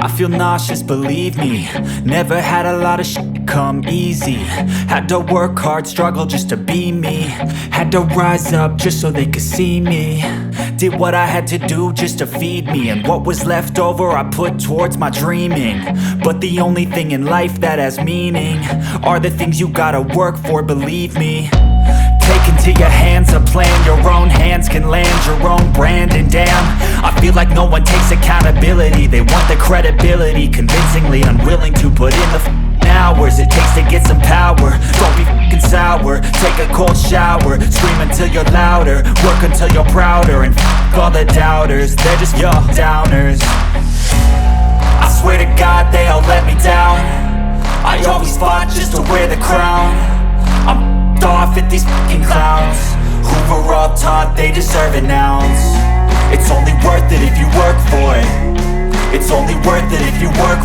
I feel nauseous, believe me. Never had a lot of shit come easy. Had to work hard, struggle just to be me. Had to rise up just so they could see me. Did what I had to do just to feed me, and what was left over I put towards my dreaming. But the only thing in life that has meaning are the things you gotta work for, believe me. Take into your hands a plan, your own hands can land your own brand. And damn, I feel like no one takes accountability. They want the credibility, convincingly unwilling to put in the hours it takes to get some power. Don't be f***ing sour, take a cold shower. Scream until you're louder, work until you're prouder. And f*** all the doubters, they're just your downers. I swear to God they all let me down. I always fought just to wear the crown. I'm off at these fucking clowns who were all taught they deserve an ounce. It's only worth it if you work for it. It's only worth it if you work